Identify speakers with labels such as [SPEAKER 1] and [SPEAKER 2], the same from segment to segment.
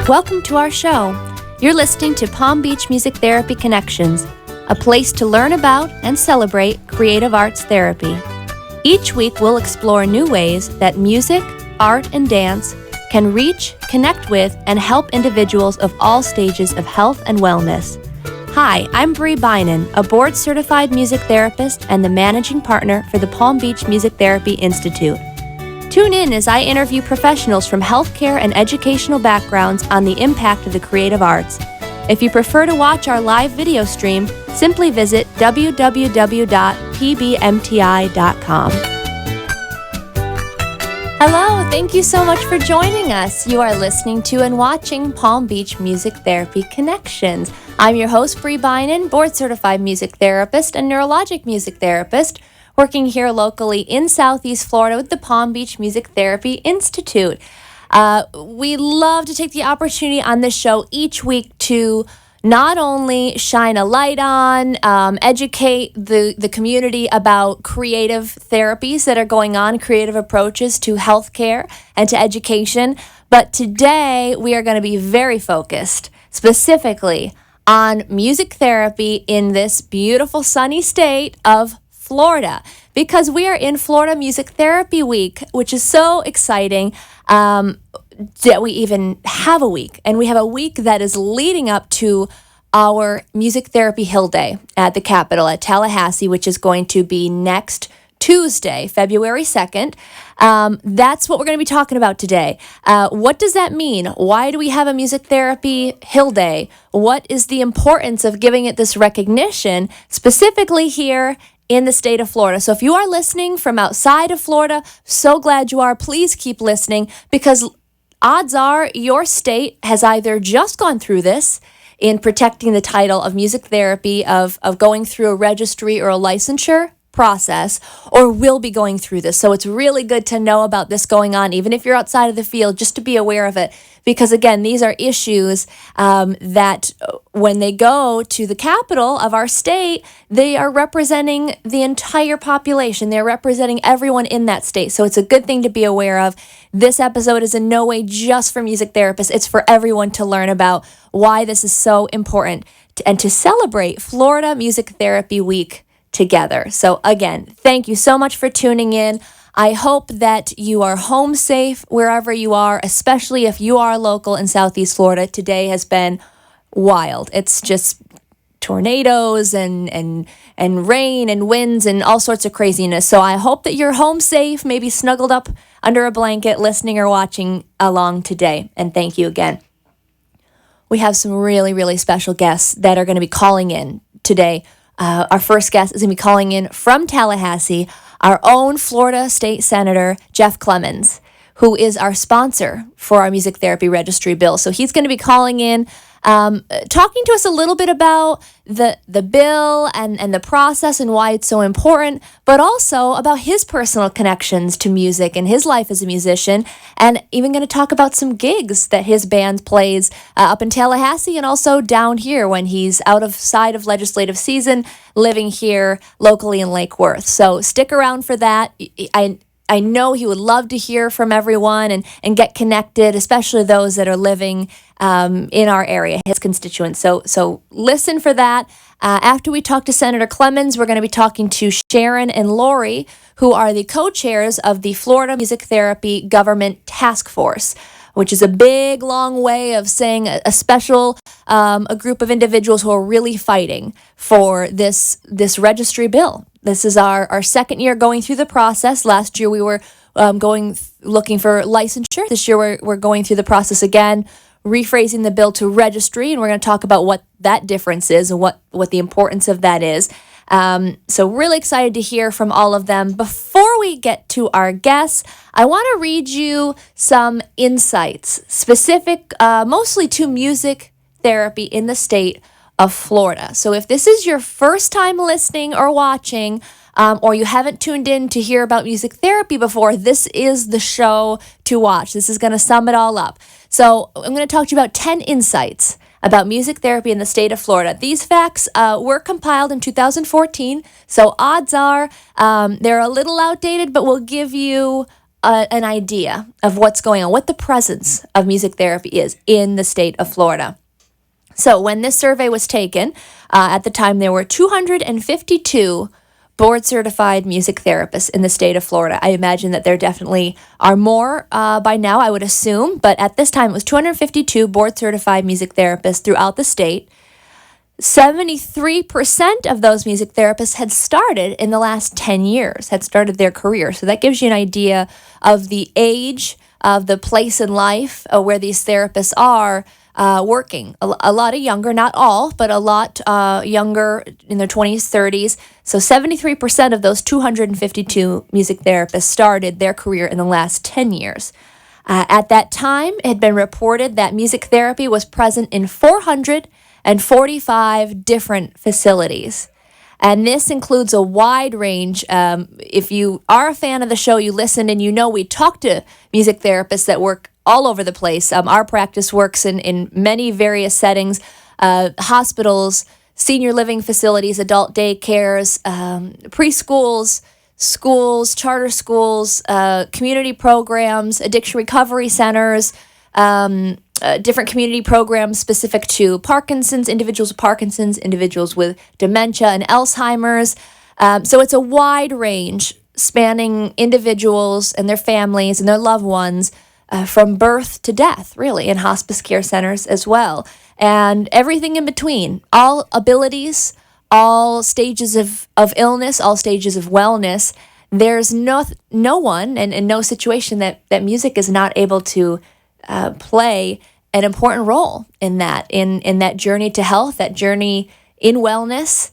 [SPEAKER 1] Welcome to our show. You're listening to Palm Beach Music Therapy Connections, a place to learn about and celebrate creative arts therapy. Each week, we'll explore new ways that music, art, and dance can reach, connect with, and help individuals of all stages of health and wellness. Hi, I'm Bree Bynan, a board-certified music therapist and the managing partner for the Palm Beach Music Therapy Institute. Tune in as I interview professionals from healthcare and educational backgrounds on the impact of the creative arts. If you prefer to watch our live video stream, simply visit www.pbmti.com. Hello, thank you so much for joining us. You are listening to and watching Palm Beach Music Therapy Connections. I'm your host, Bree Bynan, board-certified music therapist and neurologic music therapist, working here locally in Southeast Florida with the Palm Beach Music Therapy Institute. We love to take the opportunity on this show each week to not only shine a light on, educate the community about creative therapies that are going on, creative approaches to healthcare and to education, but today we are going to be very focused specifically on music therapy in this beautiful sunny state of Florida, because we are in Florida Music Therapy Week, which is so exciting that we even have a week. And we have a week that is leading up to our Music Therapy Hill Day at the Capitol at Tallahassee, which is going to be next Tuesday, February 2nd. That's what we're going to be talking about today. What does that mean? Why do we have a Music Therapy Hill Day? What is the importance of giving it this recognition, specifically here in the state of Florida? So if you are listening from outside of Florida, so glad you are. Please keep listening, because odds are your state has either just gone through this in protecting the title of music therapy, of going through a registry or a licensure process, or will be going through this. So it's really good to know about this going on, even if you're outside of the field, just to be aware of it. Because again, these are issues that when they go to the capital of our state, they are representing the entire population. They're representing everyone in that state. So it's a good thing to be aware of. This episode is in no way just for music therapists. It's for everyone to learn about why this is so important and to celebrate Florida Music Therapy Week together. So again, thank you so much for tuning in. I hope that you are home safe wherever you are, especially if you are local in Southeast Florida. Today has been wild. It's just tornadoes and rain and winds and all sorts of craziness. So I hope that you're home safe, maybe snuggled up under a blanket, listening or watching along today. And thank you again. We have some really, really special guests that are going to be calling in today. Our first guest is going to be calling in from Tallahassee, our own Florida State Senator, Jeff Clemons, who is our sponsor for our music therapy registry bill. So he's going to be calling in, talking to us a little bit about the bill and the process and why it's so important, but also about his personal connections to music and his life as a musician, and even going to talk about some gigs that his band plays up in Tallahassee and also down here when he's outside of legislative season, living here locally in Lake Worth. So stick around for that. I know he would love to hear from everyone and get connected, especially those that are living in our area, his constituents. So listen for that. After we talk to Senator Clemons, we're going to be talking to Sharon and Lori, who are the co-chairs of the Florida Music Therapy Government Task Force, which is a big, long way of saying a special a group of individuals who are really fighting for this registry bill. This is our second year going through the process. Last year we were looking for licensure. This year we're going through the process again, rephrasing the bill to registry, and we're going to talk about what that difference is and what the importance of that is. So really excited to hear from all of them. Before we get to our guests, I want to read you some insights specific mostly to music therapy in the state of Florida. So if this is your first time listening or watching, or you haven't tuned in to hear about music therapy before, this is the show to watch. This is going to sum it all up. So I'm going to talk to you about 10 insights about music therapy in the state of Florida. These facts were compiled in 2014, so odds are they're a little outdated, but will give you an idea of what's going on, what the presence of music therapy is in the state of Florida. So when this survey was taken, at the time there were 252 board-certified music therapists in the state of Florida. I imagine that there definitely are more by now, I would assume, but at this time it was 252 board-certified music therapists throughout the state. 73% of those music therapists had started in the last 10 years, had started their career. So that gives you an idea of the age, of the place in life where these therapists are working. A lot of younger, not all, but a lot younger in their 20s, 30s. So 73% of those 252 music therapists started their career in the last 10 years. At that time, it had been reported that music therapy was present in 445 different facilities. And this includes a wide range. If you are a fan of the show, you listen and you know we talk to music therapists that work all over the place. Our practice works in many various settings, hospitals, senior living facilities, adult daycares, preschools, schools, charter schools, community programs, addiction recovery centers, different community programs specific to Parkinson's, individuals with Parkinson's, individuals with dementia and Alzheimer's. So it's a wide range spanning individuals and their families and their loved ones from birth to death, really, in hospice care centers as well. And everything in between, all abilities, all stages of illness, all stages of wellness. There's no one and no situation that music is not able to play an important role in that journey to health, that journey in wellness,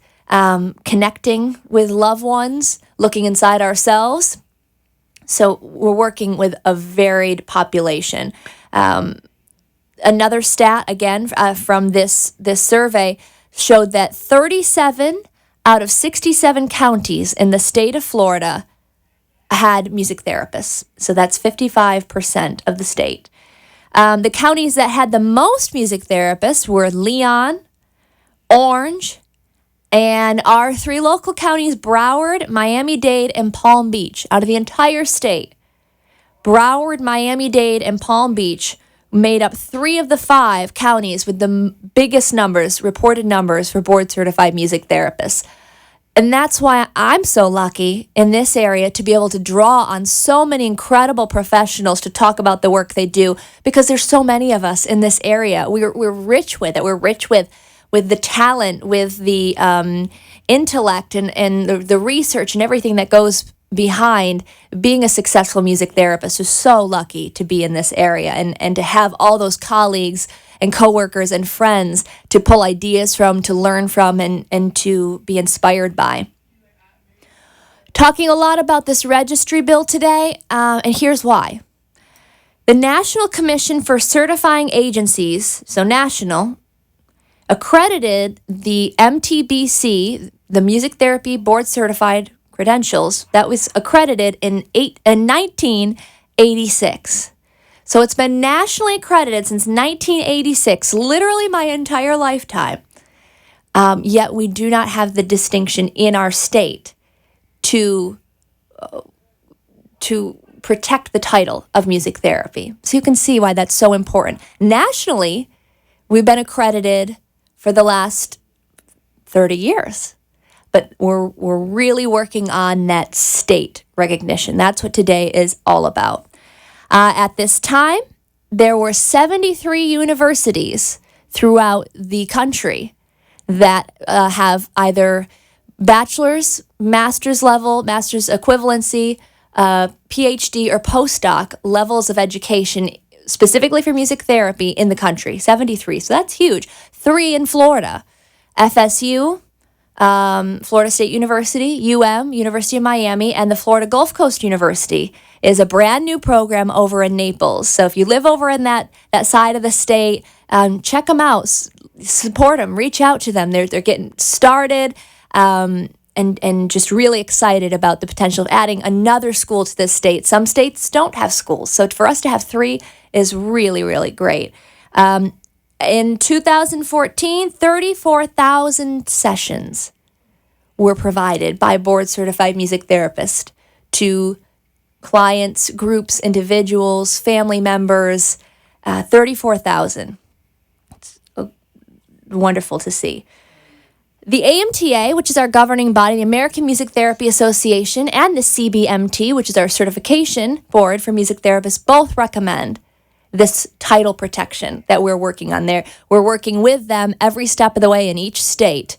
[SPEAKER 1] connecting with loved ones, looking inside ourselves. So we're working with a varied population. Another stat, again, from this survey showed that 37 out of 67 counties in the state of Florida had music therapists. So that's 55% of the state. The counties that had the most music therapists were Leon, Orange, and our three local counties, Broward, Miami-Dade, and Palm Beach. Out of the entire state, Broward, Miami-Dade, and Palm Beach made up 3 of the 5 counties with the biggest numbers, reported numbers for board-certified music therapists. And that's why I'm so lucky in this area to be able to draw on so many incredible professionals to talk about the work they do, because there's so many of us in this area. We're rich with it. We're rich with the talent, with the intellect and the research and everything that goes behind being a successful music therapist. We're so lucky to be in this area and to have all those colleagues and coworkers and friends to pull ideas from, to learn from, and to be inspired by. Talking a lot about this registry bill today, and here's why. The National Commission for Certifying Agencies, so national, accredited the MTBC, the Music Therapy Board Certified Credentials, that was accredited in 1986. So it's been nationally accredited since 1986, literally my entire lifetime. Yet we do not have the distinction in our state to protect the title of music therapy. So you can see why that's so important. Nationally, we've been accredited for the last 30 years. But we're really working on that state recognition. That's what today is all about. At this time, there were 73 universities throughout the country that have either bachelor's, master's level, master's equivalency, PhD, or postdoc levels of education specifically for music therapy in the country. 73, so that's huge. 3 in Florida, FSU, Florida State University, University of Miami, and the Florida Gulf Coast University is a brand new program over in Naples. So if you live over in that side of the state, check them out, support them, reach out to them. They're getting started, and just really excited about the potential of adding another school to this state. Some states don't have schools, so for us to have 3 is really, really great. In 2014, 34,000 sessions were provided by board-certified music therapists to clients, groups, individuals, family members, 34,000. It's wonderful to see. The AMTA, which is our governing body, the American Music Therapy Association, and the CBMT, which is our certification board for music therapists, both recommend this title protection that we're working on there. We're working with them every step of the way in each state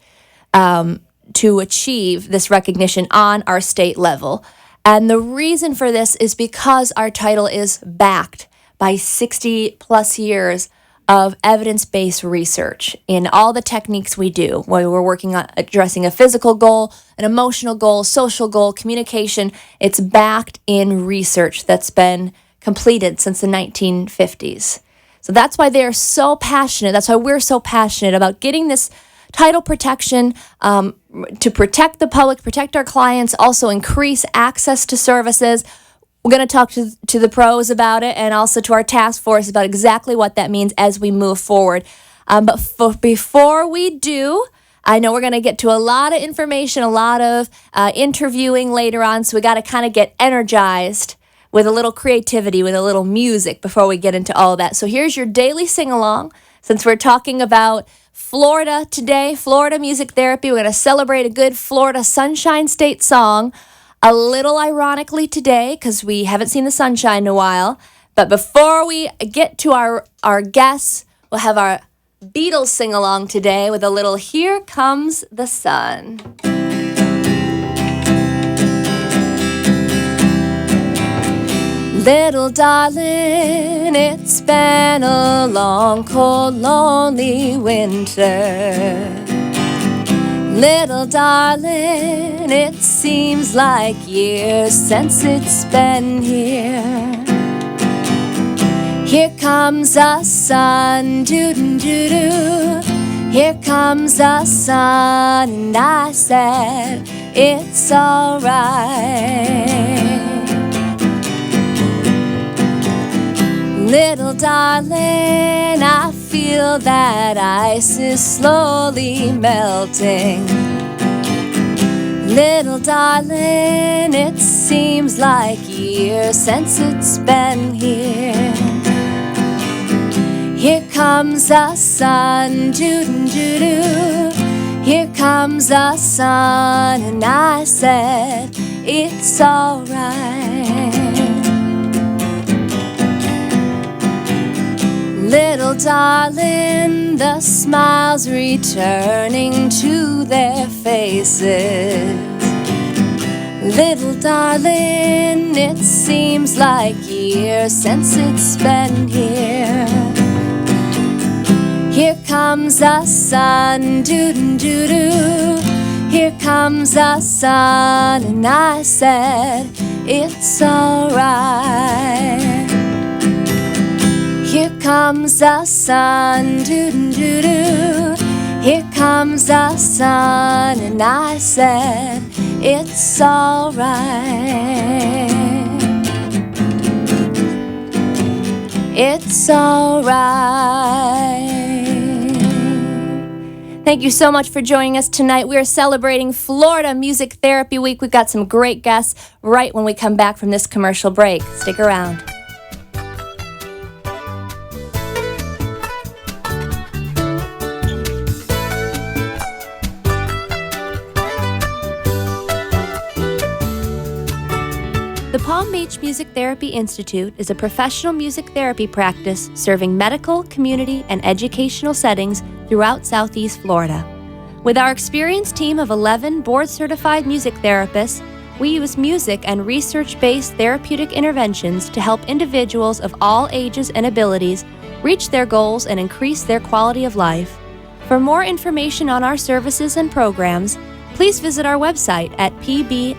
[SPEAKER 1] to achieve this recognition on our state level. And the reason for this is because our title is backed by 60 plus years of evidence-based research in all the techniques we do, where we're working on addressing a physical goal, an emotional goal, social goal, communication. It's backed in research that's been completed since the 1950s. So that's why they're so passionate. That's why we're so passionate about getting this title protection to protect the public, protect our clients, also increase access to services. We're going to talk to the pros about it and also to our task force about exactly what that means as we move forward. But before we do, I know we're going to get to a lot of information, a lot of interviewing later on, so we got to kind of get energized with a little creativity, with a little music before we get into all that. So here's your daily sing-along. Since we're talking about Florida today, Florida music therapy, we're going to celebrate a good Florida Sunshine State song. A little ironically today, because we haven't seen the sunshine in a while. But before we get to our guests, we'll have our Beatles sing-along today with a little Here Comes the Sun. Little darling, it's been a long, cold, lonely winter. Little darling, it seems like years since it's been here. Here comes the sun, doo-doo-doo-doo. Here comes the sun, and I said, it's alright. Little darling, I feel that ice is slowly melting. Little darling, it seems like years since it's been here. Here comes the sun, doo-doo-doo-doo. Here comes the sun, and I said, it's alright. Little darling, the smiles returning to their faces. Little darling, it seems like years since it's been here. Here comes the sun, doo-doo-doo-doo. Here comes the sun, and I said, it's alright. Here comes the sun, doo-doo-doo-doo. Here comes the sun, and I said, it's alright. It's alright. Thank you so much for joining us tonight. We are celebrating Florida Music Therapy Week. We've got some great guests right when we come back from this commercial break. Stick around. The Palm Beach Music Therapy Institute is a professional music therapy practice serving medical, community, and educational settings throughout Southeast Florida. With our experienced team of 11 board-certified music therapists, we use music and research-based therapeutic interventions to help individuals of all ages and abilities reach their goals and increase their quality of life. For more information on our services and programs, please visit our website at pbmti.com.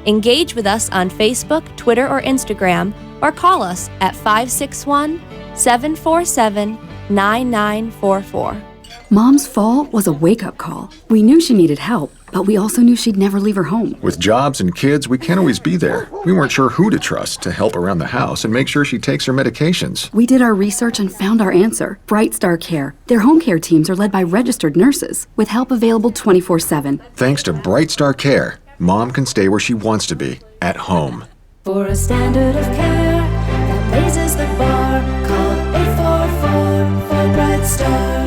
[SPEAKER 1] Engage with us on Facebook, Twitter, or Instagram, or call us at 561-747-9944.
[SPEAKER 2] Mom's fall was a wake-up call. We knew she needed help, but we also knew she'd never leave her home.
[SPEAKER 3] With jobs and kids, we can't always be there. We weren't sure who to trust to help around the house and make sure she takes her medications.
[SPEAKER 2] We did our research and found our answer. Bright Star Care. Their home care teams are led by registered nurses, with help available 24/7.
[SPEAKER 3] Thanks to Bright Star Care, Mom can stay where she wants to be, at home.
[SPEAKER 4] For a standard of care that raises the bar, call 844 for Bright Star.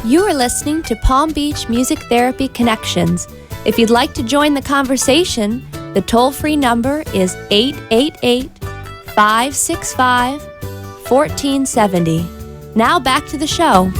[SPEAKER 1] You are listening to Palm Beach Music Therapy Connections. If you'd like to join the conversation, the toll-free number is 888-565-1470. Now back to the show.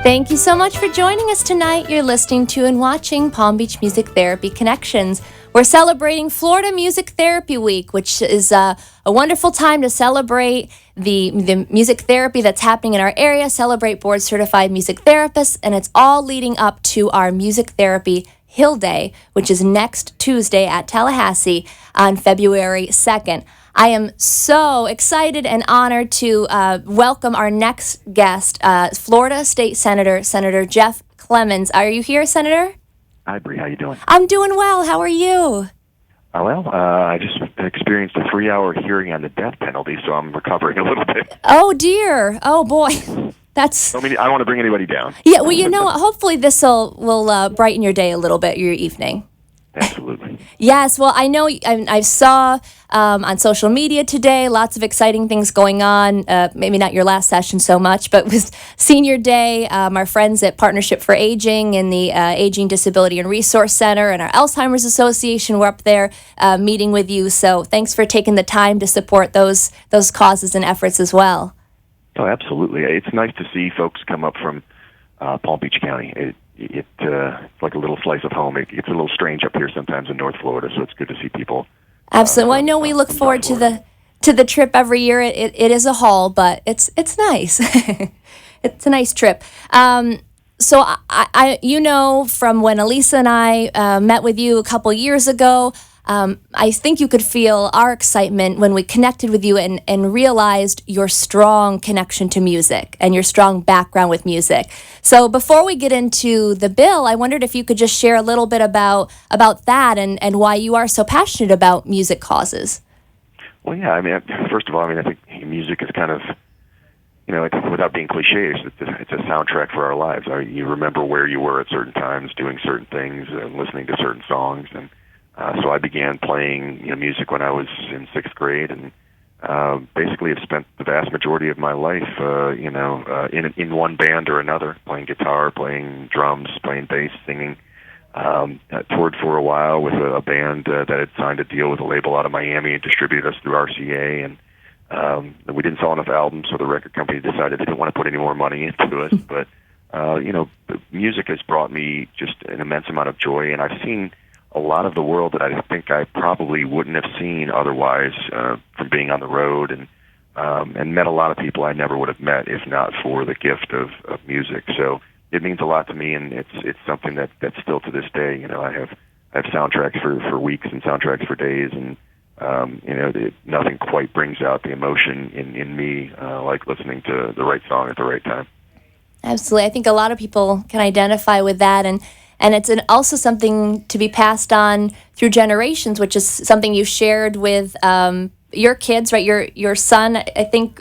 [SPEAKER 1] Thank you so much for joining us tonight. You're listening to and watching Palm Beach Music Therapy Connections. We're celebrating Florida Music Therapy Week, which is a wonderful time to celebrate the music therapy that's happening in our area, celebrate board-certified music therapists, and it's all leading up to our Music Therapy Hill Day, which is next Tuesday at Tallahassee on February 2nd. I am so excited and honored to welcome our next guest, Florida State Senator, Senator Jeff Clemons. Are you here, Senator?
[SPEAKER 5] Hi, Bree. How you doing?
[SPEAKER 1] I'm doing well. How are you?
[SPEAKER 5] I just experienced a 3-hour hearing on the death penalty, so I'm recovering a little bit.
[SPEAKER 1] Oh, dear. Oh, boy. That's...
[SPEAKER 5] I don't want to bring anybody down.
[SPEAKER 1] Yeah, well, you know what? Hopefully this will brighten your day a little bit, your evening.
[SPEAKER 5] Absolutely.
[SPEAKER 1] Yes, well, I know I saw on social media today lots of exciting things going on. Maybe not your last session so much, but with Senior Day, our friends at Partnership for Aging and the Aging Disability and Resource Center and our Alzheimer's Association were up there meeting with you. So thanks for taking the time to support those causes and efforts as well.
[SPEAKER 5] Oh, absolutely. It's nice to see folks come up from Palm Beach County. It's like a little slice of home. It's a little strange up here sometimes in North Florida, so it's good to see people.
[SPEAKER 1] Absolutely. Well, I know we look forward to the trip every year. It is a haul, but it's nice. It's a nice trip. So I from when Elisa and I met with you a couple years ago, I think you could feel our excitement when we connected with you and realized your strong connection to music and your strong background with music. So before we get into the bill, I wondered if you could just share a little bit about that and why you are so passionate about music causes.
[SPEAKER 5] Well, yeah, first of all, I think music is kind of, without being cliche, it's a soundtrack for our lives. You remember where you were at certain times, doing certain things, and listening to certain songs, and so I began playing music when I was in 6th grade, and basically have spent the vast majority of my life, in one band or another, playing guitar, playing drums, playing bass, singing. Toured for a while with a band that had signed a deal with a label out of Miami and distributed us through RCA, and we didn't sell enough albums, so the record company decided they didn't want to put any more money into us. But music has brought me just an immense amount of joy, and I've seen a lot of the world that I think I probably wouldn't have seen otherwise from being on the road, and met a lot of people I never would have met if not for the gift of music. So it means a lot to me, and it's something that's still to this day. I have soundtracks for weeks and soundtracks for days, and nothing quite brings out the emotion in me like listening to the right song at the right time.
[SPEAKER 1] Absolutely. I think a lot of people can identify with that, and it's also something to be passed on through generations, which is something you shared with your kids, right? Your son, I think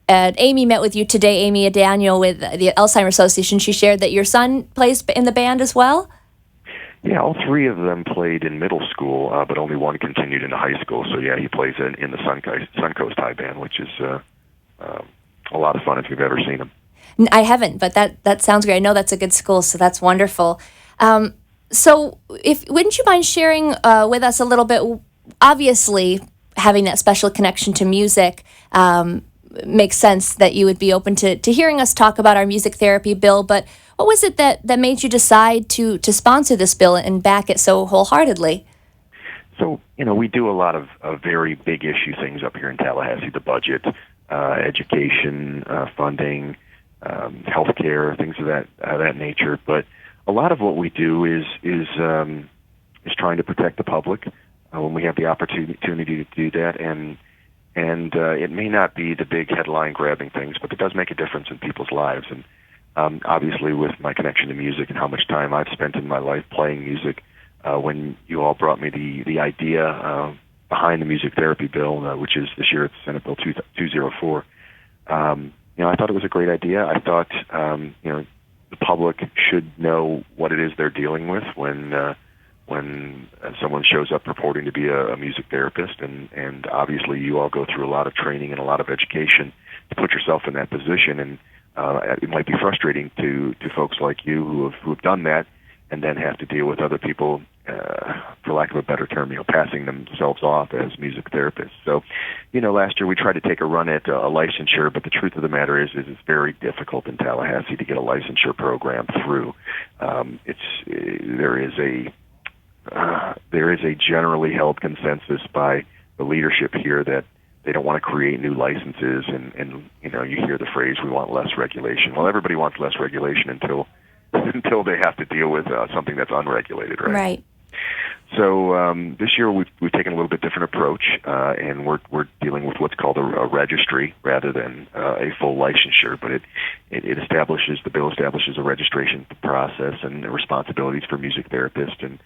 [SPEAKER 1] Amy met with you today, Amy Daniel with the Alzheimer's Association. She shared that your son plays in the band as well?
[SPEAKER 5] Yeah, all three of them played in middle school, but only one continued into high school. So yeah, he plays in the Suncoast High Band, which is a lot of fun if you've ever seen him.
[SPEAKER 1] I haven't, but that sounds great. I know that's a good school, so that's wonderful. So wouldn't you mind sharing with us a little bit? Obviously, having that special connection to music makes sense that you would be open to hearing us talk about our music therapy bill, but what was it that made you decide to sponsor this bill and back it so wholeheartedly?
[SPEAKER 5] So, we do a lot of very big issue things up here in Tallahassee: the budget, education, funding, healthcare, things of that nature. But a lot of what we do is trying to protect the public when we have the opportunity to do that, and it may not be the big headline grabbing things, but it does make a difference in people's lives. And obviously, with my connection to music and how much time I've spent in my life playing music, when you all brought me the idea behind the music therapy bill, which is this year it's Senate Bill 204. I thought it was a great idea. I thought, the public should know what it is they're dealing with when when someone shows up purporting to be a music therapist, and obviously you all go through a lot of training and a lot of education to put yourself in that position, and it might be frustrating to folks like you who have done that, and then have to deal with other people, for lack of a better term, passing themselves off as music therapists. So, last year we tried to take a run at a licensure, but the truth of the matter is it's very difficult in Tallahassee to get a licensure program through. There is a generally held consensus by the leadership here that they don't want to create new licenses, and you hear the phrase, we want less regulation. Well, everybody wants less regulation until they have to deal with something that's unregulated, right?
[SPEAKER 1] Right.
[SPEAKER 5] So this year we've taken a little bit different approach, and we're dealing with what's called a registry rather than a full licensure. But the bill establishes a registration process and the responsibilities for music therapists, and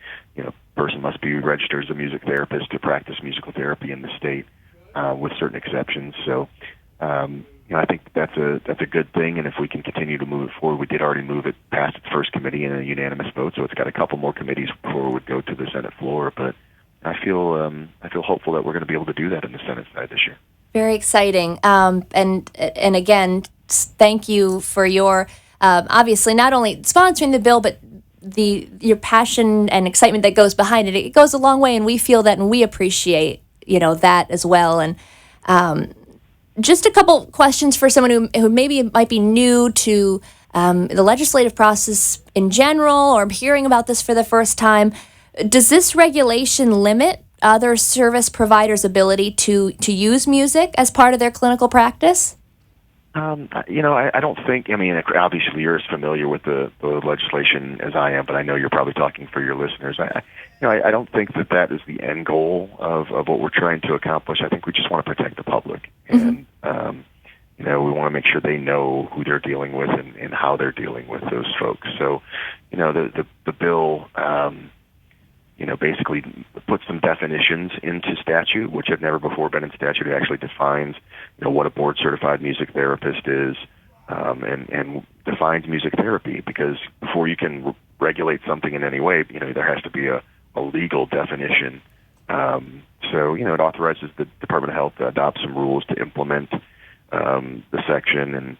[SPEAKER 5] person must be registered as a music therapist to practice musical therapy in the state, with certain exceptions. So. I think that's a good thing, and if we can continue to move it forward, we did already move it past its first committee in a unanimous vote, so it's got a couple more committees before it would go to the Senate floor. But I feel hopeful that we're going to be able to do that in the Senate side this year.
[SPEAKER 1] Very exciting, and again, thank you for your obviously not only sponsoring the bill, but your passion and excitement that goes behind it. It goes a long way, and we feel that, and we appreciate that as well. And just a couple questions for someone who maybe might be new to the legislative process in general, or hearing about this for the first time. Does this regulation limit other service providers' ability to use music as part of their clinical practice?
[SPEAKER 5] I don't think. Obviously, you're as familiar with the legislation as I am, but I know you're probably talking for your listeners. I don't think that is the end goal of what we're trying to accomplish. I think we just want to protect the public, and we want to make sure they know who they're dealing with and how they're dealing with those folks. So, the bill. Basically puts some definitions into statute, which have never before been in statute. It actually defines, what a board-certified music therapist is, and defines music therapy, because before you can regulate something in any way, there has to be a legal definition. So, it authorizes the Department of Health to adopt some rules to implement the section, and,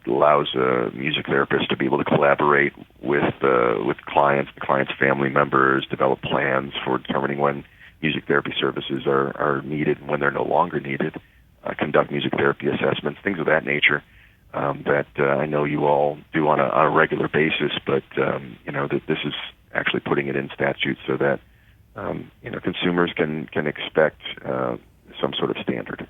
[SPEAKER 5] it allows a music therapist to be able to collaborate with clients, the client's family members, develop plans for determining when music therapy services are needed and when they're no longer needed, conduct music therapy assessments, things of that nature that I know you all do on a regular basis, but that this is actually putting it in statute so that consumers can expect some sort of standard.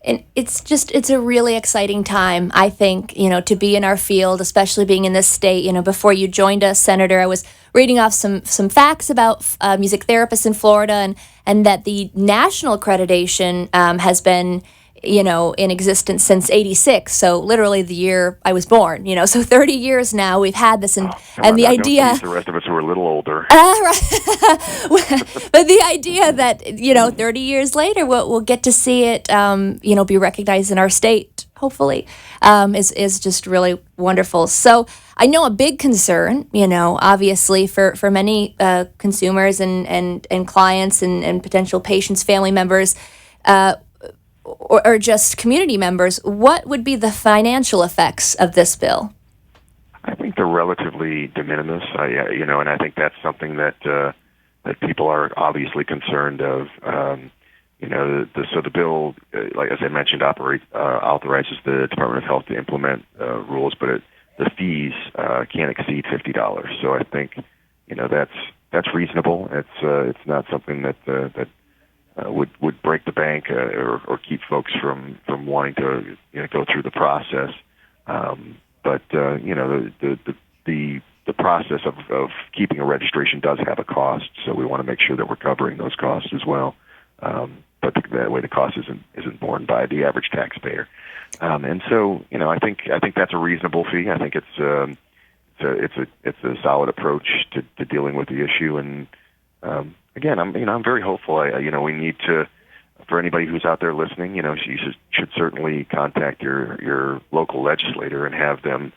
[SPEAKER 1] And it's a really exciting time, I think, to be in our field, especially being in this state. Before you joined us, Senator, I was reading off some facts about music therapists in Florida, and that the national accreditation has been, in existence since '86. So literally the year I was born, so 30 years now we've had this, and the idea.
[SPEAKER 5] The rest of us who are a little older.
[SPEAKER 1] Right. But the idea that 30 years later we'll get to see it, be recognized in our state, hopefully, is just really wonderful. So I know a big concern, obviously for many consumers and clients and potential patients, family members. Or just community members, what would be the financial effects of this bill?
[SPEAKER 5] I think they're relatively de minimis, and I think that's something that people are obviously concerned of. So the bill, like as I mentioned, authorizes the Department of Health to implement rules, but the fees can't exceed $50. So I think that's reasonable. It's not something that would break the bank or keep folks from wanting to go through the process. But the process of keeping a registration does have a cost, so we want to make sure that we're covering those costs as well. But that way the cost isn't borne by the average taxpayer. And so I think that's a reasonable fee. I think it's a solid approach to dealing with the issue. And again, I'm very hopeful. We need to, for anybody who's out there listening, you should certainly contact your local legislator and have them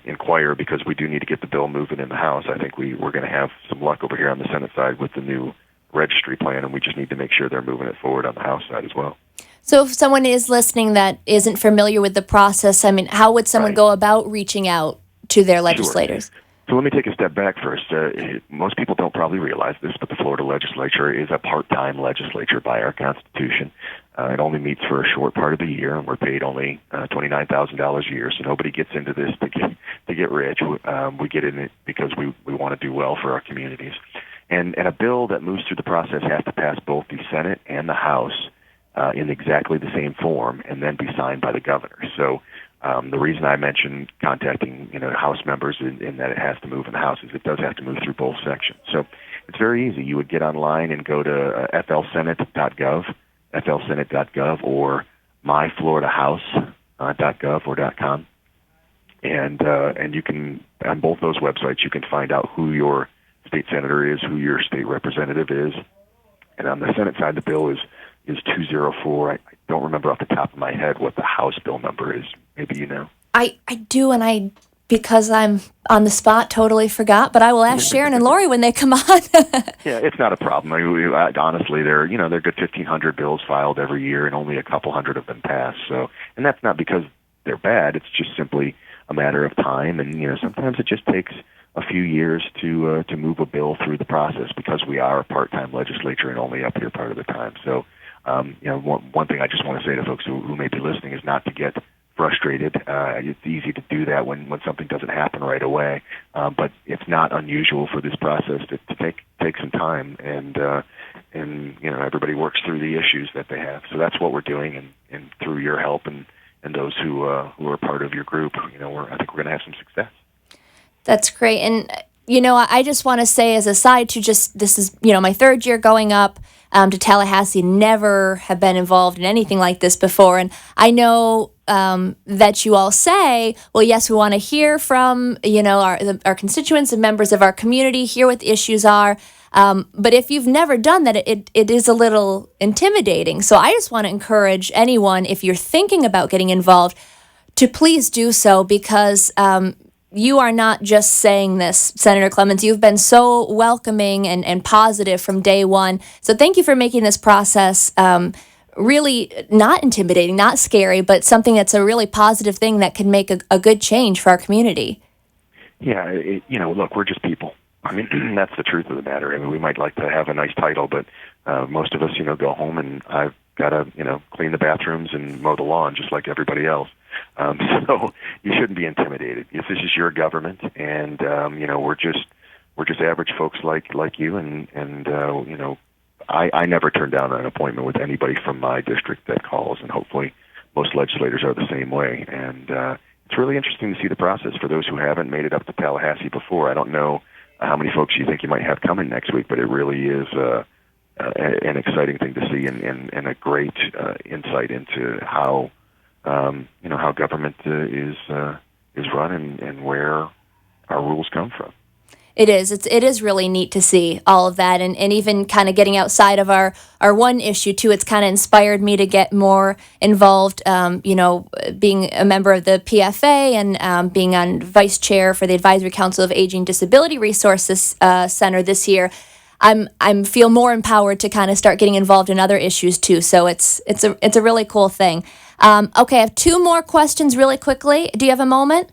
[SPEAKER 5] inquire, because we do need to get the bill moving in the House. I think we're going to have some luck over here on the Senate side with the new registry plan, and we just need to make sure they're moving it forward on the House side as well.
[SPEAKER 1] So if someone is listening that isn't familiar with the process, I mean, how would someone
[SPEAKER 5] Right.
[SPEAKER 1] go about reaching out to their legislators?
[SPEAKER 5] Sure. So let me take a step back first. Most people don't probably realize this, but the Florida legislature is a part-time legislature by our Constitution. It only meets for a short part of the year, and we're paid only $29,000 a year. So nobody gets into this to get rich. We get in it because we want to do well for our communities. And a bill that moves through the process has to pass both the Senate and the House in exactly the same form, and then be signed by the governor. So the reason I mentioned contacting House members in that it has to move in the House is it does have to move through both sections. So it's very easy. You would get online and go to flsenate.gov, or myfloridahouse.gov or .com, and you can, on both those websites, you can find out who your state senator is, who your state representative is. And on the Senate side, the bill is 204. I don't remember off the top of my head what the House bill number is. Maybe you know.
[SPEAKER 1] I do, and because I'm on the spot, totally forgot, but I will ask Sharon and Lori when they come on.
[SPEAKER 5] Yeah, it's not a problem. Honestly, there are good 1,500 bills filed every year, and only a couple hundred have been passed. So, and that's not because they're bad. It's just simply a matter of time, and sometimes it just takes a few years to move a bill through the process, because we are a part-time legislature and only up here part of the time. So, one thing I just want to say to folks who may be listening is not to get frustrated. It's easy to do that when something doesn't happen right away, but it's not unusual for this process to take some time, and everybody works through the issues that they have. So that's what we're doing, and through your help and those who are part of your group, I think we're going to have some success.
[SPEAKER 1] That's great. And, I just want to say as a side to this is, my third year going up to Tallahassee, never have been involved in anything like this before. And I know that you all say, well, yes, we want to hear from, our constituents and members of our community, hear what the issues are. But if you've never done that, it is a little intimidating. So I just want to encourage anyone, if you're thinking about getting involved, to please do so, because you are not just saying this, Senator Clemons. You've been so welcoming and positive from day one. So thank you for making this process really not intimidating, not scary, but something that's a really positive thing that can make a good change for our community.
[SPEAKER 5] Yeah, look, we're just people. I mean, that's the truth of the matter. I mean, we might like to have a nice title, but most of us, go home and I've got to, clean the bathrooms and mow the lawn just like everybody else. So you shouldn't be intimidated. If this is your government, and we're just average folks like you, and I never turn down an appointment with anybody from my district that calls, and hopefully most legislators are the same way. And it's really interesting to see the process for those who haven't made it up to Tallahassee before. I don't know how many folks you think you might have coming next week, but it really is an exciting thing to see, and a great insight into how government is run, and where our rules come from.
[SPEAKER 1] It is really neat to see all of that, and even kind of getting outside of our one issue too. It's kind of inspired me to get more involved, being a member of the PFA, and being on vice chair for the Advisory Council of Aging Disability Resources Center this year. I'm feel more empowered to kind of start getting involved in other issues too. So it's a really cool thing. Okay, I have two more questions really quickly. Do you have a moment?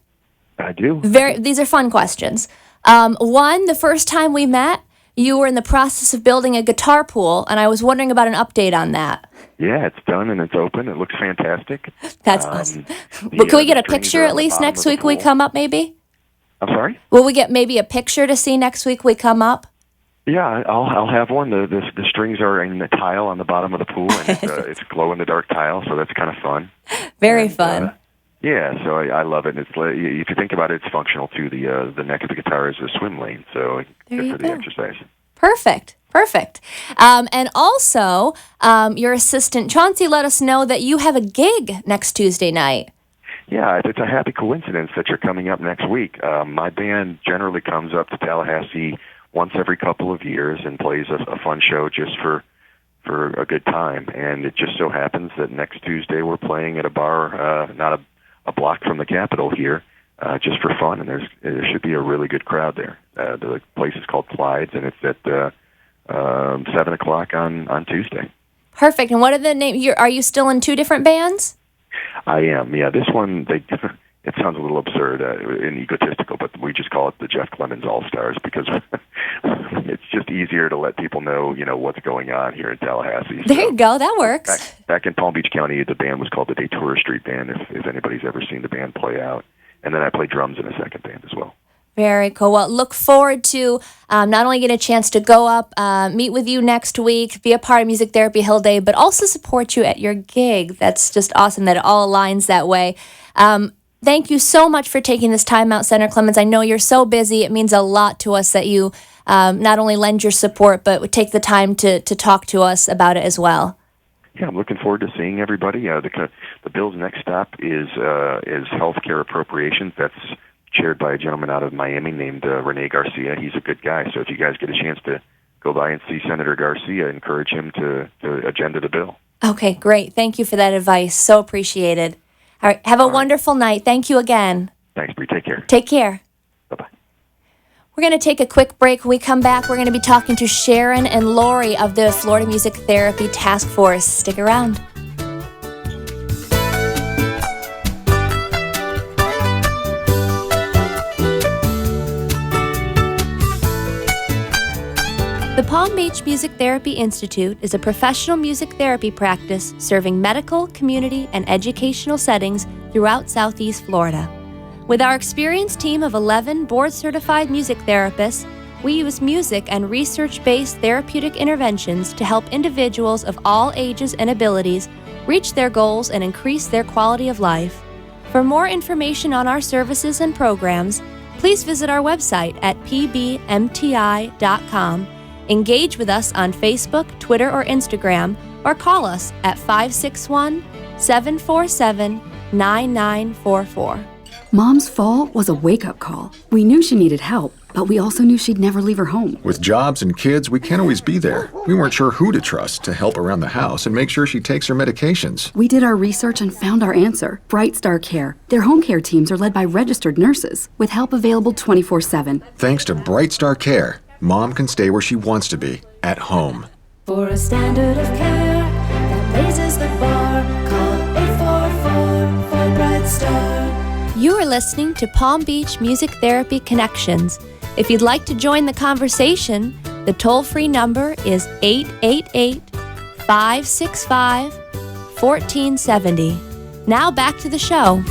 [SPEAKER 5] I do.
[SPEAKER 1] These are fun questions. One, the first time we met, you were in the process of building a guitar pool, and I was wondering about an update on that.
[SPEAKER 5] Yeah, it's done and it's open. It looks fantastic.
[SPEAKER 1] That's awesome. Well, can we get a picture at least next week we come up, maybe?
[SPEAKER 5] I'm sorry?
[SPEAKER 1] Will we get maybe a picture to see next week we come up?
[SPEAKER 5] Yeah, I'll have one. The strings are in the tile on the bottom of the pool, and it's glow-in-the-dark tile, so that's kind of fun.
[SPEAKER 1] Very fun.
[SPEAKER 5] Yeah, so I love it. And it's, if you think about it, it's functional too. The neck of the guitar is a swim lane, so good for the exercise. Perfect.
[SPEAKER 1] And also, your assistant Chauncey let us know that you have a gig next Tuesday night.
[SPEAKER 5] Yeah, it's a happy coincidence that you're coming up next week. My band generally comes up to Tallahassee once every couple of years and plays a fun show just for a good time. And it just so happens that next Tuesday we're playing at a bar not a block from the Capitol here, just for fun, and there should be a really good crowd there. The place is called Clyde's, and it's at 7 o'clock on Tuesday.
[SPEAKER 1] Perfect. And what are the name? Are you still in two different bands?
[SPEAKER 5] I am, yeah. This one, it sounds a little absurd and egotistical, but we just call it the Jeff Clemens All-Stars because it's just easier to let people know, what's going on here in Tallahassee.
[SPEAKER 1] There you go. That works.
[SPEAKER 5] Back in Palm Beach County, the band was called the Detour Street Band, if anybody's ever seen the band play out. And then I play drums in a second band as well.
[SPEAKER 1] Very cool. Well, look forward to not only getting a chance to go up, meet with you next week, be a part of Music Therapy Hill Day, but also support you at your gig. That's just awesome that it all aligns that way. Thank you so much for taking this time out, Senator Clemens. I know you're so busy. It means a lot to us that you not only lend your support, but would take the time to talk to us about it as well.
[SPEAKER 5] Yeah, I'm looking forward to seeing everybody. The bill's next stop is healthcare appropriations. That's chaired by a gentleman out of Miami named Rene Garcia. He's a good guy. So if you guys get a chance to go by and see Senator Garcia, encourage him to agenda the bill.
[SPEAKER 1] Okay, great. Thank you for that advice. So appreciated. All right, have a wonderful night. Thank you again.
[SPEAKER 5] Thanks, Bree. Take care.
[SPEAKER 1] Take care.
[SPEAKER 5] Bye-bye.
[SPEAKER 1] We're going to take a quick break. When we come back, we're going to be talking to Sharon and Lori of the Florida Music Therapy Task Force. Stick around. The Palm Beach Music Therapy Institute is a professional music therapy practice serving medical, community, and educational settings throughout Southeast Florida. With our experienced team of 11 board-certified music therapists, we use music and research-based therapeutic interventions to help individuals of all ages and abilities reach their goals and increase their quality of life. For more information on our services and programs, please visit our website at pbmti.com. Engage with us on Facebook, Twitter, or Instagram, or call us at 561-747-9944.
[SPEAKER 2] Mom's fall was a wake-up call. We knew she needed help, but we also knew she'd never leave her home.
[SPEAKER 3] With jobs and kids, we can't always be there. We weren't sure who to trust to help around the house and make sure she takes her medications.
[SPEAKER 2] We did our research and found our answer. Bright Star Care. Their home care teams are led by registered nurses, with help available 24/7.
[SPEAKER 3] Thanks to Bright Star Care, Mom can stay where she wants to be, at home.
[SPEAKER 4] For a standard of care that raises the bar, call 844 for Bright Star.
[SPEAKER 1] You are listening to Palm Beach Music Therapy Connections. If you'd like to join the conversation, the toll-free number is 888-565-1470. Now back to the show.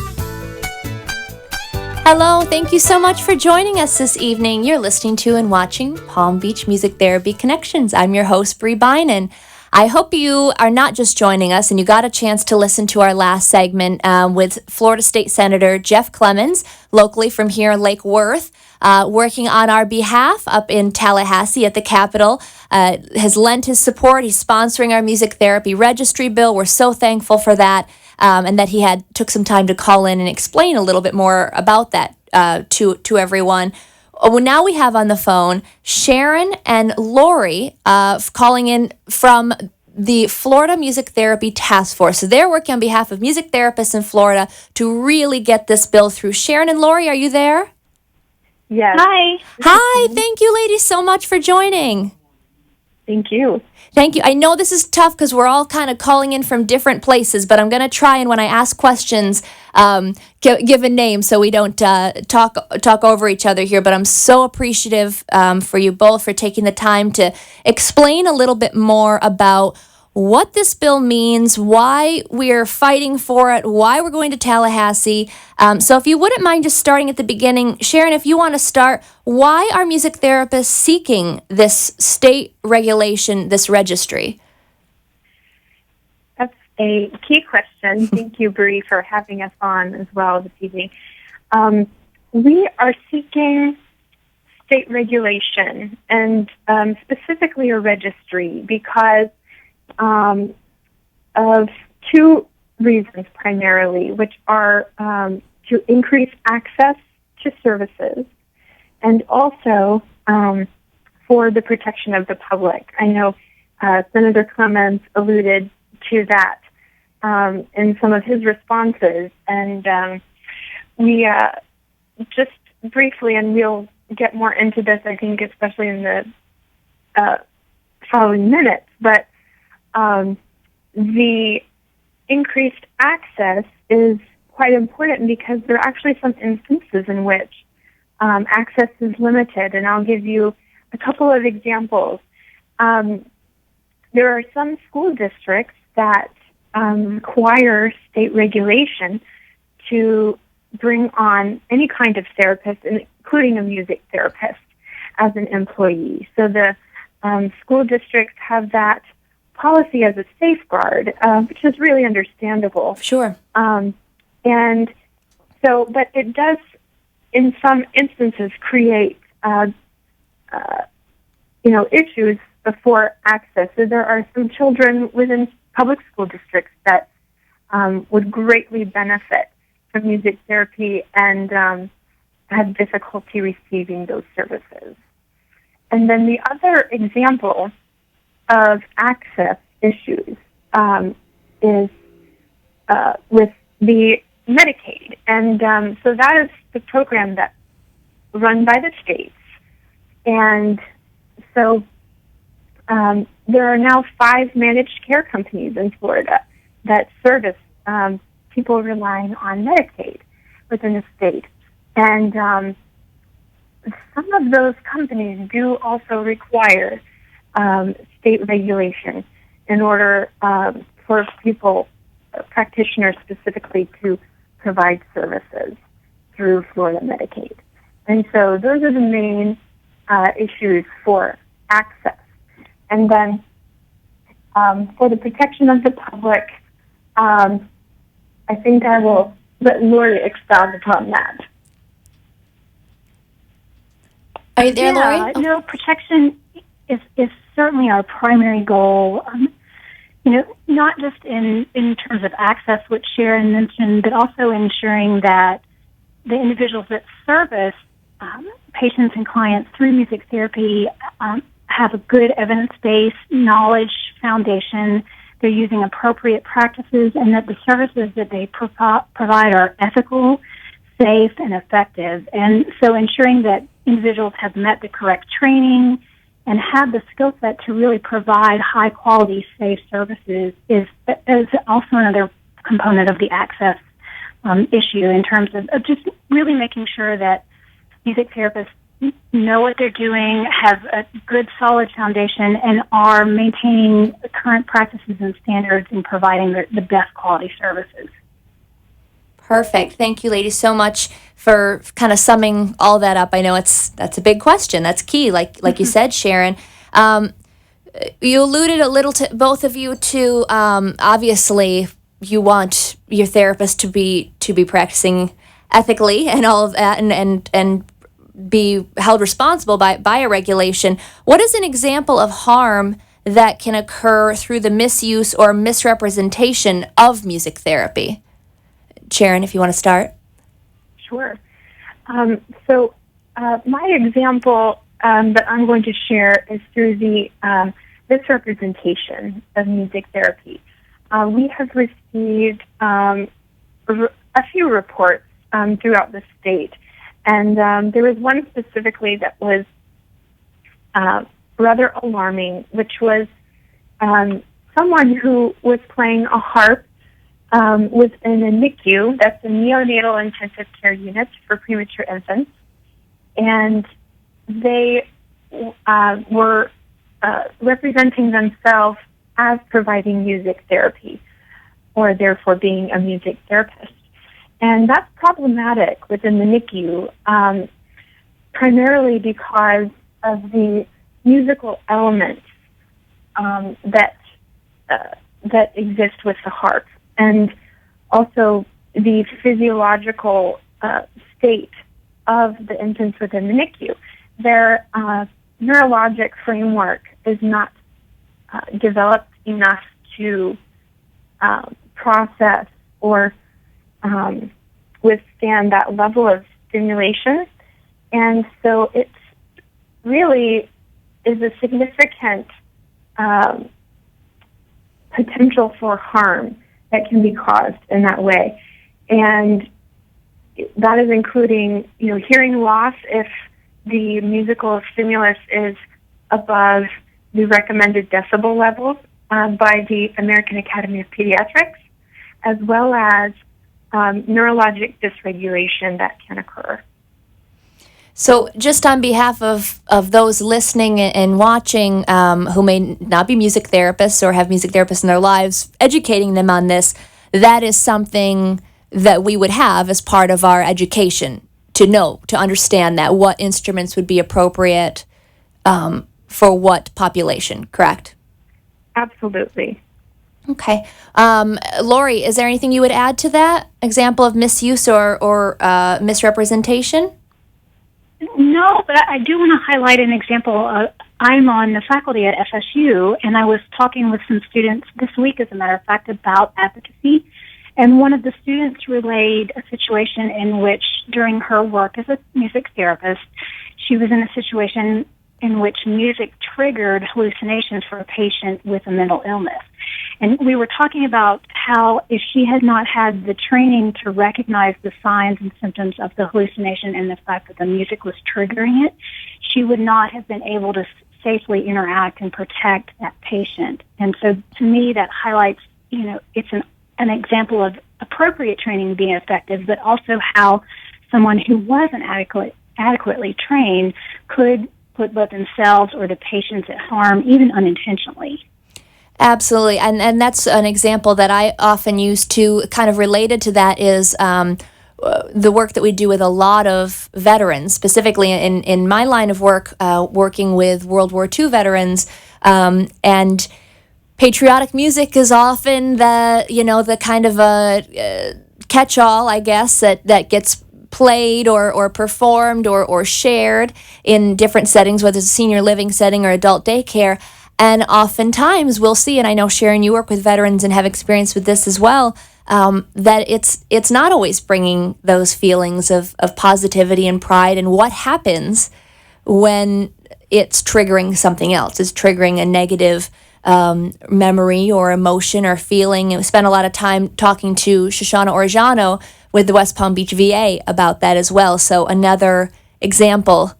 [SPEAKER 1] Hello, thank you so much for joining us this evening. You're listening to and watching Palm Beach Music Therapy Connections. I'm your host, Bree Bynan. I hope you are not just joining us and you got a chance to listen to our last segment with Florida State Senator Jeff Clemens, locally from here in Lake Worth, working on our behalf up in Tallahassee at the Capitol, has lent his support. He's sponsoring our music therapy registry bill. We're so thankful for that. And that he took some time to call in and explain a little bit more about that to everyone. Well, now we have on the phone Sharon and Lori calling in from the Florida Music Therapy Task Force. So they're working on behalf of music therapists in Florida to really get this bill through. Sharon and Lori, are you there?
[SPEAKER 6] Yes.
[SPEAKER 7] Hi.
[SPEAKER 1] Hi, thank you ladies so much for joining.
[SPEAKER 6] Thank you.
[SPEAKER 1] Thank you. I know this is tough because we're all kind of calling in from different places, but I'm going to try and when I ask questions, give a name so we don't talk over each other here. But I'm so appreciative for you both for taking the time to explain a little bit more about what this bill means, why we're fighting for it, why we're going to Tallahassee. So if you wouldn't mind just starting at the beginning, Sharon, if you want to start, why are music therapists seeking this state regulation, this registry?
[SPEAKER 6] That's a key question. Thank you, Bree, for having us on as well this evening. We are seeking state regulation and specifically a registry because of two reasons primarily, which are to increase access to services and also for the protection of the public. I know Senator Clemens alluded to that in some of his responses, and we just briefly, and we'll get more into this, I think, especially in the following minutes, but the increased access is quite important because there are actually some instances in which access is limited, and I'll give you a couple of examples. There are some school districts that require state regulation to bring on any kind of therapist, including a music therapist, as an employee. So the school districts have that policy as a safeguard, which is really understandable.
[SPEAKER 1] Sure.
[SPEAKER 6] And so, but it does, in some instances, create, issues for access. So there are some children within public school districts that would greatly benefit from music therapy and have difficulty receiving those services. And then the other example of access issues is with the Medicaid. And so that is the program that's run by the states. And so there are now 5 managed care companies in Florida that service people relying on Medicaid within the state. And some of those companies do also require state regulation in order for people, practitioners specifically, to provide services through Florida Medicaid. And so those are the main issues for access. And then for the protection of the public, I think I will let Lori expound upon that.
[SPEAKER 1] Are you there, Lori?
[SPEAKER 7] No, protection is certainly our primary goal. Not just in terms of access, which Sharon mentioned, but also ensuring that the individuals that service patients and clients through music therapy have a good evidence-based knowledge foundation. They're using appropriate practices, and that the services that they provide are ethical, safe, and effective. And so ensuring that individuals have met the correct training and have the skill set to really provide high-quality, safe services is also another component of the access issue in terms of just really making sure that music therapists know what they're doing, have a good, solid foundation, and are maintaining current practices and standards in providing the best quality services.
[SPEAKER 1] Perfect. Thank you, ladies, so much for kind of summing all that up. I know that's a big question. That's key, like you said, Sharon. You alluded a little to both of you to obviously you want your therapist to be practicing ethically and all of that, and be held responsible by a regulation. What is an example of harm that can occur through the misuse or misrepresentation of music therapy? Sharon, if you want to start.
[SPEAKER 6] Sure. So my example that I'm going to share is through the misrepresentation of music therapy. We have received a few reports throughout the state, and there was one specifically that was rather alarming, which was someone who was playing a harp within a NICU, that's a neonatal intensive care unit for premature infants, and they were representing themselves as providing music therapy, or therefore being a music therapist. And that's problematic within the NICU, primarily because of the musical elements that exist with the harp, and also the physiological state of the infants within the NICU. Their neurologic framework is not developed enough to process or withstand that level of stimulation. And so it really is a significant potential for harm that can be caused in that way. And that is including, hearing loss if the musical stimulus is above the recommended decibel levels by the American Academy of Pediatrics, as well as neurologic dysregulation that can occur.
[SPEAKER 1] So just on behalf of those listening and watching who may not be music therapists or have music therapists in their lives, educating them on this, that is something that we would have as part of our education to understand that what instruments would be appropriate for what population, correct?
[SPEAKER 6] Absolutely.
[SPEAKER 1] Okay. Lori, is there anything you would add to that example of misuse or misrepresentation?
[SPEAKER 7] No, but I do want to highlight an example. I'm on the faculty at FSU, and I was talking with some students this week, as a matter of fact, about advocacy. And one of the students relayed a situation in which, during her work as a music therapist, she was in a situation in which music triggered hallucinations for a patient with a mental illness. And we were talking about how if she had not had the training to recognize the signs and symptoms of the hallucination and the fact that the music was triggering it, she would not have been able to safely interact and protect that patient. And so to me, that highlights, it's an example of appropriate training being effective, but also how someone who wasn't adequately trained could put both themselves or the patients at harm, even unintentionally.
[SPEAKER 1] Absolutely, and that's an example that I often use to kind of related to that is the work that we do with a lot of veterans, specifically in my line of work, working with World War II veterans, and patriotic music is often the kind of a catch-all, I guess, that gets played or performed or shared in different settings, whether it's a senior living setting or adult daycare. And oftentimes we'll see, and I know, Sharon, you work with veterans and have experience with this as well, that it's not always bringing those feelings of positivity and pride. And what happens when it's triggering something else? It's triggering a negative memory or emotion or feeling. And we spent a lot of time talking to Shoshana Orjano with the West Palm Beach VA about that as well. So another example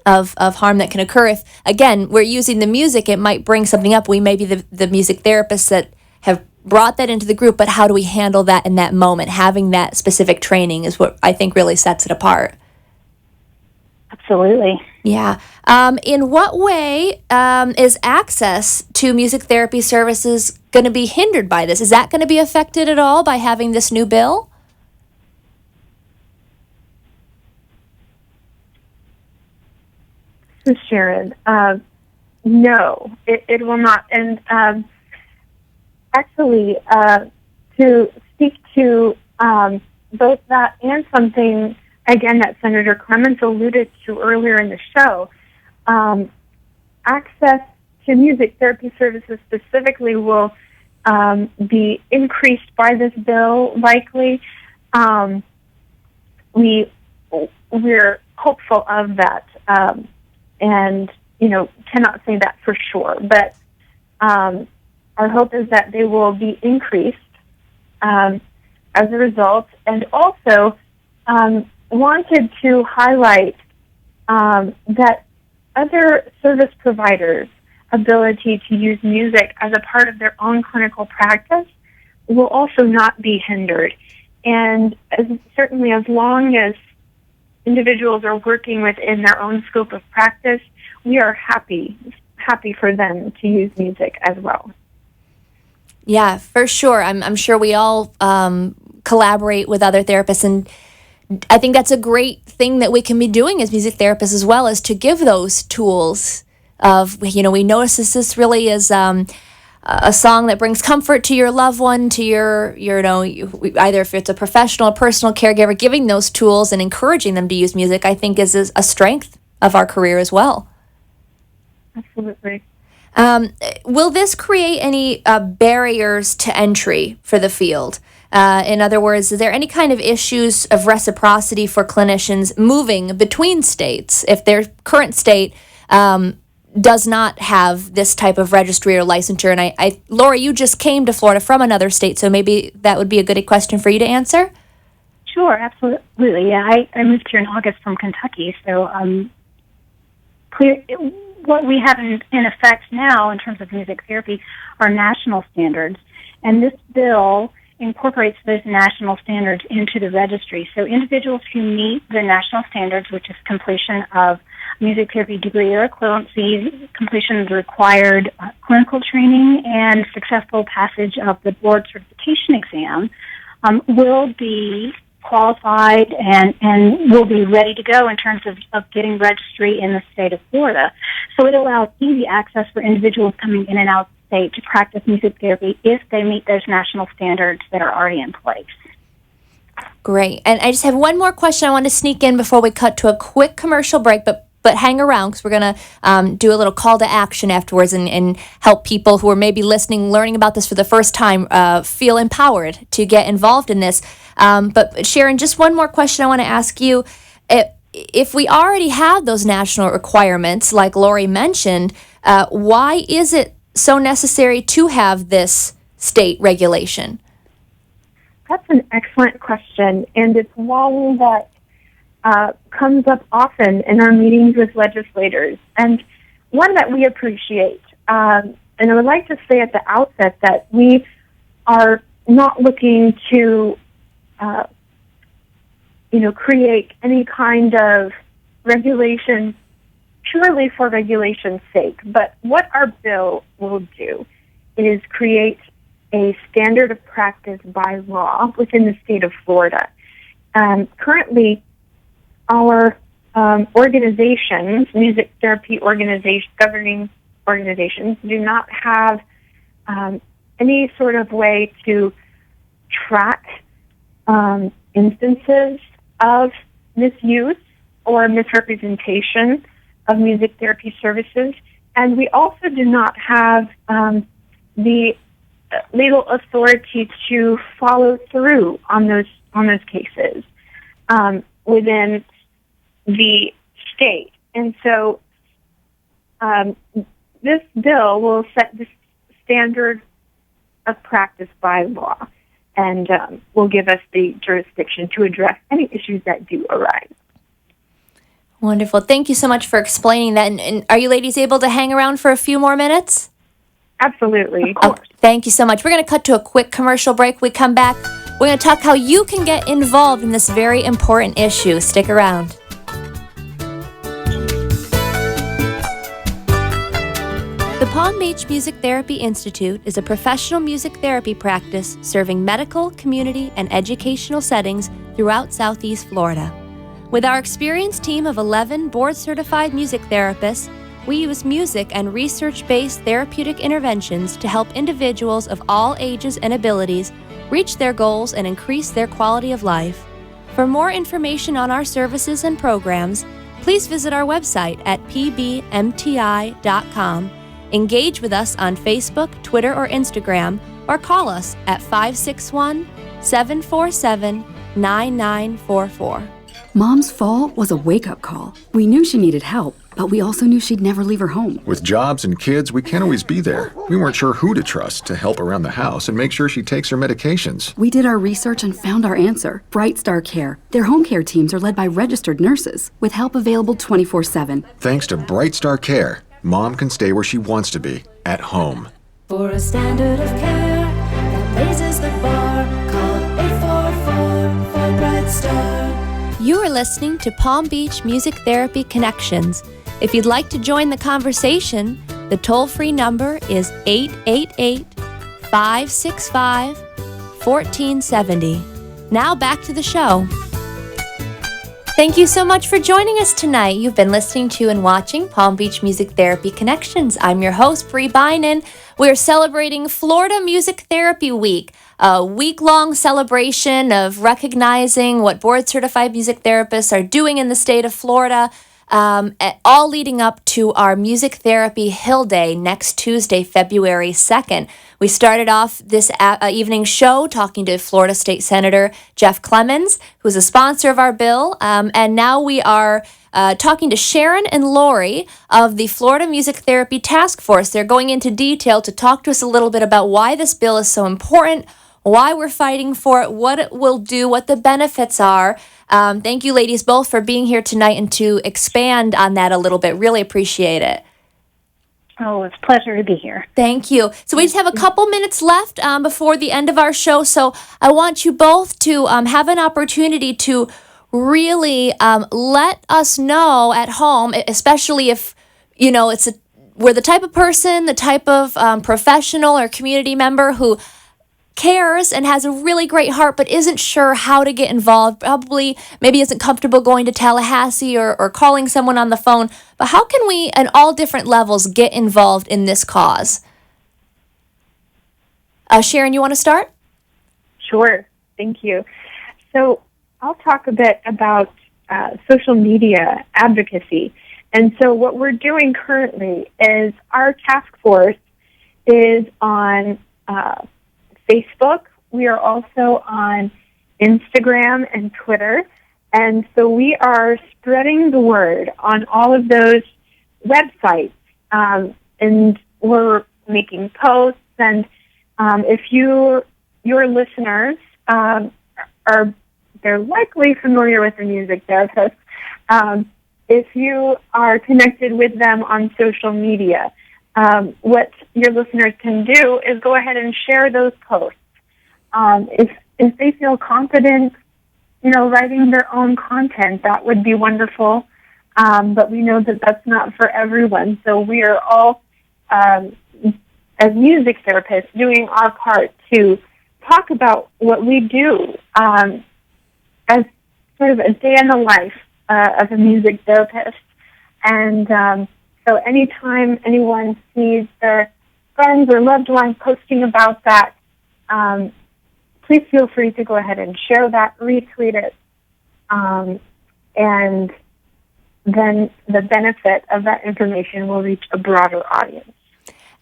[SPEAKER 1] of harm that can occur if, again, we're using the music, it might bring something up. We may be the music therapists that have brought that into the group, but how do we handle that in that moment? Having that specific training is what I think really sets it apart.
[SPEAKER 7] Absolutely.
[SPEAKER 1] Yeah. In what way is access to music therapy services going to be hindered by this? Is that going to be affected at all by having this new bill?
[SPEAKER 6] This is Sharon. No, it will not. And actually, to speak to both that and something, again, that Senator Clements alluded to earlier in the show, access to music therapy services specifically will be increased by this bill, likely. We're hopeful of that. And, cannot say that for sure. But our hope is that they will be increased as a result. And also wanted to highlight that other service providers' ability to use music as a part of their own clinical practice will also not be hindered. And certainly as long as individuals are working within their own scope of practice, we are happy for them to use music as well.
[SPEAKER 1] Yeah, for sure. I'm sure we all collaborate with other therapists, and I think that's a great thing that we can be doing as music therapists as well, is to give those tools of, we notice this really is a song that brings comfort to your loved one, to your either if it's a professional or personal caregiver, giving those tools and encouraging them to use music, I think is a strength of our career as well.
[SPEAKER 6] Absolutely.
[SPEAKER 1] Will this create any barriers to entry for the field? In other words, is there any kind of issues of reciprocity for clinicians moving between states if their current state does not have this type of registry or licensure? And Laura, you just came to Florida from another state, so maybe that would be a good question for you to answer.
[SPEAKER 7] Sure, absolutely. Yeah, I moved here in August from Kentucky, so what we have in effect now in terms of music therapy are national standards, and this bill incorporates those national standards into the registry. So individuals who meet the national standards, which is completion of music therapy degree or equivalency, completion of the required clinical training, and successful passage of the board certification exam, will be qualified and will be ready to go in terms of getting registry in the state of Florida. So it allows easy access for individuals coming in and out of the state to practice music therapy if they meet those national standards that are already in place.
[SPEAKER 1] Great. And I just have one more question I want to sneak in before we cut to a quick commercial break, but hang around because we're going to do a little call to action afterwards and help people who are maybe listening, learning about this for the first time, feel empowered to get involved in this. But Sharon, just one more question I want to ask you. If we already have those national requirements, like Lori mentioned, why is it so necessary to have this state regulation?
[SPEAKER 6] That's an excellent question, and it's one that comes up often in our meetings with legislators, and one that we appreciate. And I would like to say at the outset that we are not looking to, create any kind of regulation purely for regulation's sake. But what our bill will do is create a standard of practice by law within the state of Florida. Currently, our organizations, music therapy organizations, governing organizations, do not have any sort of way to track instances of misuse or misrepresentation of music therapy services. And we also do not have the legal authority to follow through on those cases within the state. And so this bill will set the standard of practice by law and will give us the jurisdiction to address any issues that do arise.
[SPEAKER 1] Wonderful. Thank you so much for explaining that. And are you ladies able to hang around for a few more minutes?
[SPEAKER 6] Absolutely.
[SPEAKER 1] Oh, thank you so much. We're going to cut to a quick commercial break. We come back, we're going to talk how you can get involved in this very important issue. Stick around. The Palm Beach Music Therapy Institute is a professional music therapy practice serving medical, community, and educational settings throughout Southeast Florida. With our experienced team of 11 board-certified music therapists, we use music and research-based therapeutic interventions to help individuals of all ages and abilities reach their goals and increase their quality of life. For more information on our services and programs, please visit our website at pbmti.com. Engage with us on Facebook, Twitter, or Instagram, or call us at 561-747-9944.
[SPEAKER 2] Mom's fall was a wake-up call. We knew she needed help, but we also knew she'd never leave her home.
[SPEAKER 3] With jobs and kids, we can't always be there. We weren't sure who to trust to help around the house and make sure she takes her medications.
[SPEAKER 2] We did our research and found our answer. Bright Star Care. Their home care teams are led by registered nurses, with help available 24/7.
[SPEAKER 3] Thanks to Bright Star Care, Mom can stay where she wants to be, at home.
[SPEAKER 4] For a standard of care that raises the bar, call 844 for Bright Star.
[SPEAKER 1] You are listening to Palm Beach Music Therapy Connections. If you'd like to join the conversation, the toll-free number is 888-565-1470. Now back to the show. Thank you so much for joining us tonight. You've been listening to and watching Palm Beach Music Therapy Connections. I'm your host, Bree Bynan. We're celebrating Florida Music Therapy Week, a week-long celebration of recognizing what board-certified music therapists are doing in the state of Florida, all leading up to our Music Therapy Hill Day next Tuesday, February 2nd. We started off this evening show talking to Florida State Senator Jeff Clemons, who's a sponsor of our bill, and now we are talking to Sharon and Lori of the Florida Music Therapy Task Force. They're going into detail to talk to us a little bit about why this bill is so important, why we're fighting for it, what it will do, what the benefits are. Thank you, ladies, both for being here tonight and to expand on that a little bit. Really appreciate it.
[SPEAKER 7] Oh, it's a pleasure to be here.
[SPEAKER 1] Thank you. So we just have a couple minutes left before the end of our show. So I want you both to have an opportunity to really let us know at home, especially if, we're the type of person, the type of professional or community member who cares and has a really great heart but isn't sure how to get involved, probably maybe isn't comfortable going to Tallahassee or calling someone on the phone. But how can we, at all different levels, get involved in this cause? Sharon, you want to start?
[SPEAKER 6] Sure. Thank you. So I'll talk a bit about social media advocacy. And so what we're doing currently is our task force is on Facebook. We are also on Instagram and Twitter. And so we are spreading the word on all of those websites. And we're making posts. And if your listeners they're likely familiar with the music therapist, if you are connected with them on social media, what your listeners can do is go ahead and share those posts. If they feel confident, writing their own content, that would be wonderful. But we know that that's not for everyone. So we are all, as music therapists, doing our part to talk about what we do as sort of a day in the life of a music therapist. And so anytime anyone sees their friends or loved ones posting about that, please feel free to go ahead and share that, retweet it, and then the benefit of that information will reach a broader audience.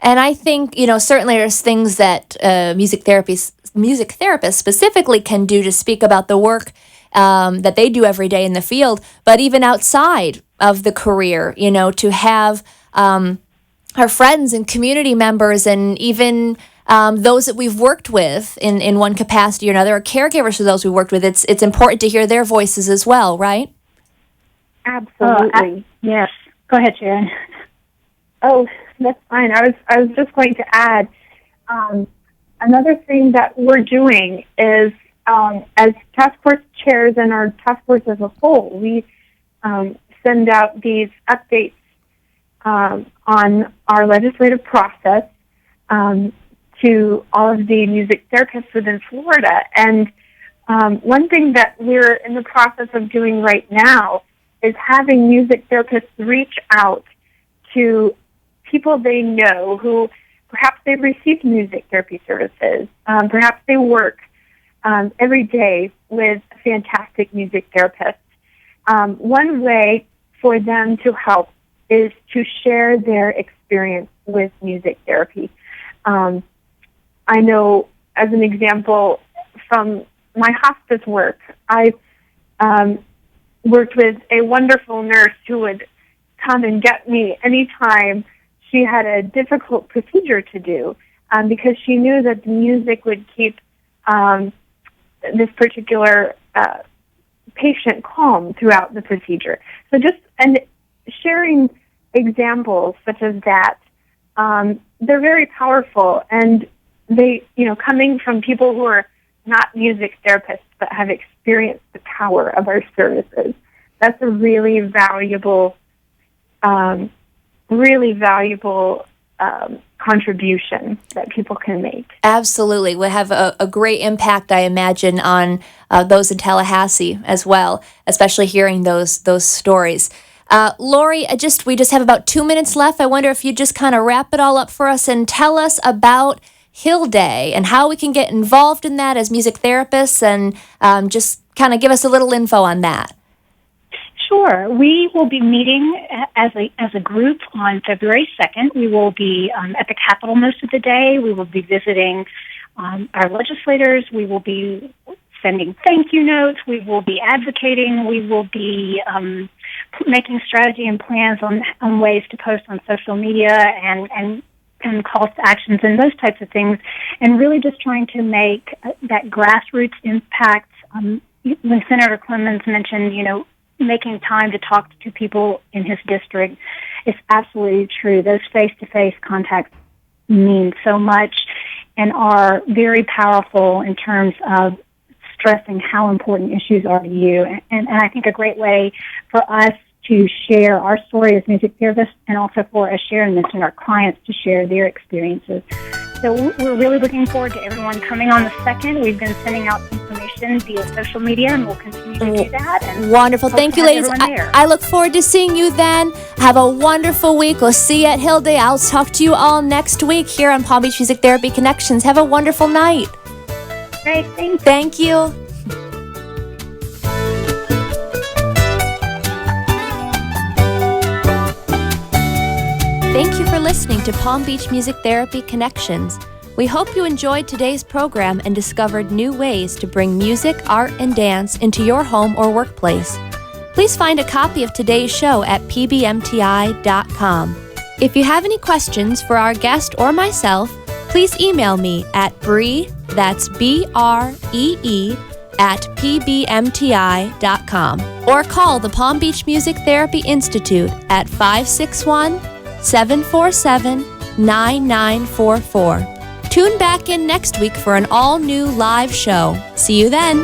[SPEAKER 1] And I think, certainly there's things that music therapists specifically can do to speak about the work that they do every day in the field, but even outside of the career, to have our friends and community members and even those that we've worked with in one capacity or another, or caregivers for those we worked with, it's important to hear their voices as well, right?
[SPEAKER 6] Absolutely.
[SPEAKER 7] Yes. Go ahead, Sharon.
[SPEAKER 6] Oh, that's fine. I was just going to add another thing that we're doing is as task force chairs and our task force as a whole, we send out these updates on our legislative process to all of the music therapists within Florida. And one thing that we're in the process of doing right now is having music therapists reach out to people they know who perhaps they've received music therapy services, perhaps they work every day with fantastic music therapists. One way for them to help is to share their experience with music therapy. I know, as an example, from my hospice work, I worked with a wonderful nurse who would come and get me anytime she had a difficult procedure to do, because she knew that the music would keep this particular patient calm throughout the procedure. So and sharing examples such as that, they're very powerful, and they, coming from people who are not music therapists but have experienced the power of our services, that's a really valuable contribution that people can make.
[SPEAKER 1] Absolutely. Would have a great impact, I imagine, on those in Tallahassee as well, especially hearing those stories. Lori, we just have about 2 minutes left. I wonder if you just kind of wrap it all up for us and tell us about Hill Day and how we can get involved in that as music therapists, and just kind of give us a little info on that.
[SPEAKER 7] Sure. We will be meeting as a group on February 2nd. We will be at the Capitol most of the day. We will be visiting our legislators. We will be sending thank you notes. We will be advocating. We will be making strategy and plans on ways to post on social media and and calls to actions and those types of things, and really just trying to make that grassroots impact. When Senator Clemens mentioned, making time to talk to people in his district, it's absolutely true. Those face-to-face contacts mean so much and are very powerful in terms of stressing how important issues are to you. And I think a great way for us to share our story as music therapists, and also for, as Sharon mentioned, our clients to share their experiences. So we're really looking forward to everyone coming on the 2nd. We've been sending out information via social media, and we'll continue to do that. And
[SPEAKER 1] wonderful. Thank you, ladies. I look forward to seeing you then. Have a wonderful week. We'll see you at Hill Day. I'll talk to you all next week here on Palm Beach Music Therapy Connections. Have a wonderful night.
[SPEAKER 7] Great.
[SPEAKER 1] Thank you. Thank you for listening to Palm Beach Music Therapy Connections. We hope you enjoyed today's program and discovered new ways to bring music, art, and dance into your home or workplace. Please find a copy of today's show at pbmti.com. If you have any questions for our guest or myself, please email me at Bree, that's BREE, at pbmti.com, or call the Palm Beach Music Therapy Institute at 561-747-9944. Tune back in next week for an all-new live show. See you then.